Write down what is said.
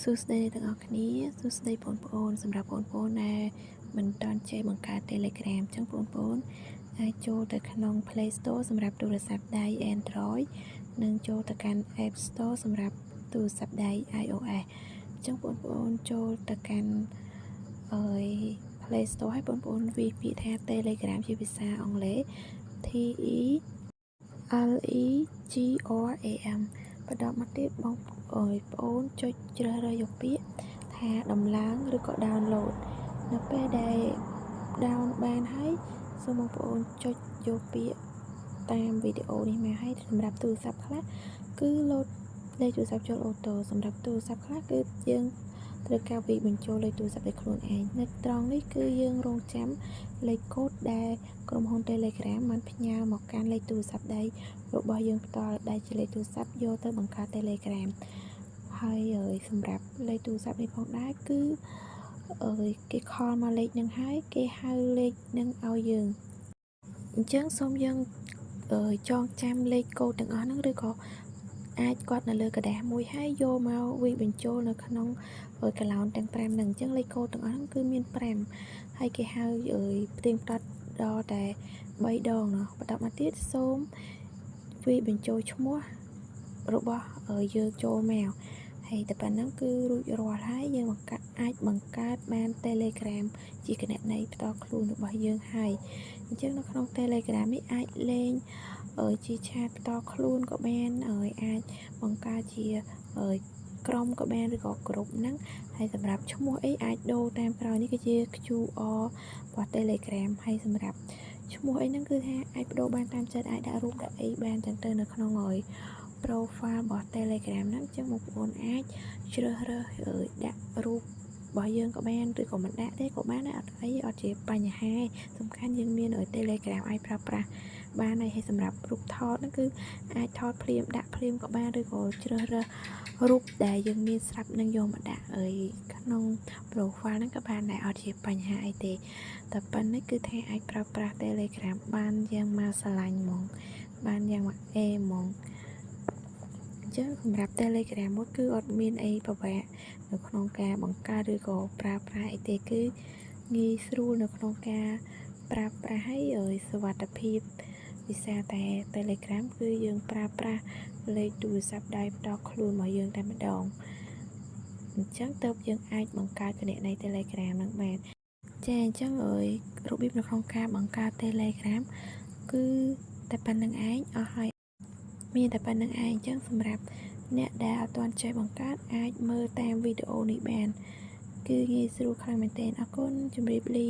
សួស្តីទាំងអស់គ្នាសួស្តីបងប្អូនសម្រាប់បងប្អូនដែលមិនទាន់ចេះបង្កើត Telegram អញ្ចឹងបងប្អូនអាចចូលទៅក្នុង Play Store សម្រាប់ទូរស័ព្ទដៃ Android និងចូលទៅកាន់ App Store សម្រាប់ទូរស័ព្ទដៃ iOS អញ្ចឹងបងប្អូនចូលទៅកាន់ Play Store ហើយបងប្អូនវាយពាក្យថា Telegram ជាភាសាអង់គ្លេស TELEGRAM បន្ទាប់មកទៀតបងប្អូនចុចជ្រើសរើសយកពាក្យថាដំឡើងឬក៏ download នៅពេលដែល down បានហើយសូមបងប្អូនចុចយកពាក្យតាមវីដេអូនេះមកហើយសម្រាប់ទូរស័ព្ទខ្លះគឺ load លេខទូរស័ព្ទចូលអូតូសម្រាប់ទូរស័ព្ទខ្លះគឺយើងត្រូវការវាបញ្ចូលលេខទូរស័ព្ទដោយខ្លួនឯងនៅត្រង់នេះគឺយើងរងចាំលេខកូដដែលក្រុមហ៊ុន Telegram បានផ្ញើមកកាន់លេខទូរស័ព្ទដៃរបស់យើងផ្ទាល់ដែលជាលេខទូរស័ព្ទយកទៅបង្កើត Telegram ហើយសម្រាប់លេខទូរស័ព្ទនេះផងដែរគឺគេខលមកលេខនឹងហើយគេហៅលេខនឹងឲ្យយើងអញ្ចឹងសូមយើងចងចាំលេខកូដទាំងអស់ហ្នឹងឬក៏អាចគាត់នៅលើกระดาษមួយហើយយកមកវាបញ្ចូលនៅក្នុងកឡោនទាំង5ហ្នឹងអញ្ចឹងលេខកូដទាំងអស់ហ្នឹងគឺមាន5ហើយគេហៅផ្ទៀងផ្ទាត់ដល់តែ3ដងបន្ទាប់មកទៀតសូមវាបញ្ចូលឈ្មោះរបស់យើងចូលមកហើយតែប៉ុណ្ណឹងគឺរួចរាល់ហើយយើងអាចបង្កើតបាន Telegram ជាគណនីផ្ទាល់ខ្លួនរបស់យើងហើយអញ្ចឹងនៅក្នុង Telegram នេះអាចលេងជាឆាតផ្ទាល់ខ្លួនក៏បានអាចបង្កើតជាក្រុមក៏បានឬក៏ក្រុមហ្នឹងហើយសម្រាប់ឈ្មោះអីអាចដូរតាមក្រោយនេះគឺជា QR របស់ Telegram ហើយសម្រាប់ឈ្មោះអីហ្នឹងគឺថាអាចបដូរបានតាមចិត្តអាចដាក់រូបដាក់អីបានទាំងទៅនៅក្នុងprofile របស់ Telegram ហ្នឹងអញ្ចឹងបងប្អូនអាចជ្រើសរើសដាក់រូបរបស់យើងក៏បានឬក៏មិនដាក់ទេក៏បានដែរអត់អីអត់ជាបញ្ហាសំខាន់យើងមានTelegram អាចប្រើប្រាស់បានហើយសម្រាប់រូបថតហ្នឹងគឺអាចថតភ្លាមដាក់ភ្លាមក៏បានឬក៏ជ្រើសរើសរូបដែលយើងមានស្រាប់នឹងយកមកដាក់ក្នុង profile ហ្នឹងក៏បានដែរអត់ជាបញ្ហាអីទេតែប៉ុណ្្នេះគឺថាអាចប្រើប្រាស់ Telegram បានយ៉ាងមកស្រឡាញ់ហ្មងបានយ៉ាងមកហ្មងអញ្ចឹងសម្រាប់ Telegram មួយគឺអត់មានអីពិបាកនៅក្នុងការបង្កើតឬក៏ប្រើប្រាស់អីទេគឺងាយស្រួលនៅក្នុងការប្រើប្រាស់ហើយសុវត្ថិភាពវិសារតែ Telegram គឺយើងប្រើប្រាស់លេខទូរស័ព្ទដៃផ្ទាល់ខ្លួនរបស់យើងតែម្ដងអញ្ចឹងទើបយើងអាចបង្កើតគណនី Telegram នឹងបានចាអញ្ចឹងរបៀបនៅក្នុងការបង្កើត Telegram គឺតែប៉ុណ្្នឹងឯងអស់ហើយមានតែប៉ុណ្្នឹងឯងអញ្ចឹងសម្រាប់អ្នកដែលអត់ទាន់ចេះបង្កើតអាចមើលតាមវីដេអូនេះបានគឺងាយស្រួលខ្លាំងមែនទែនអរគុណជម្រាបលា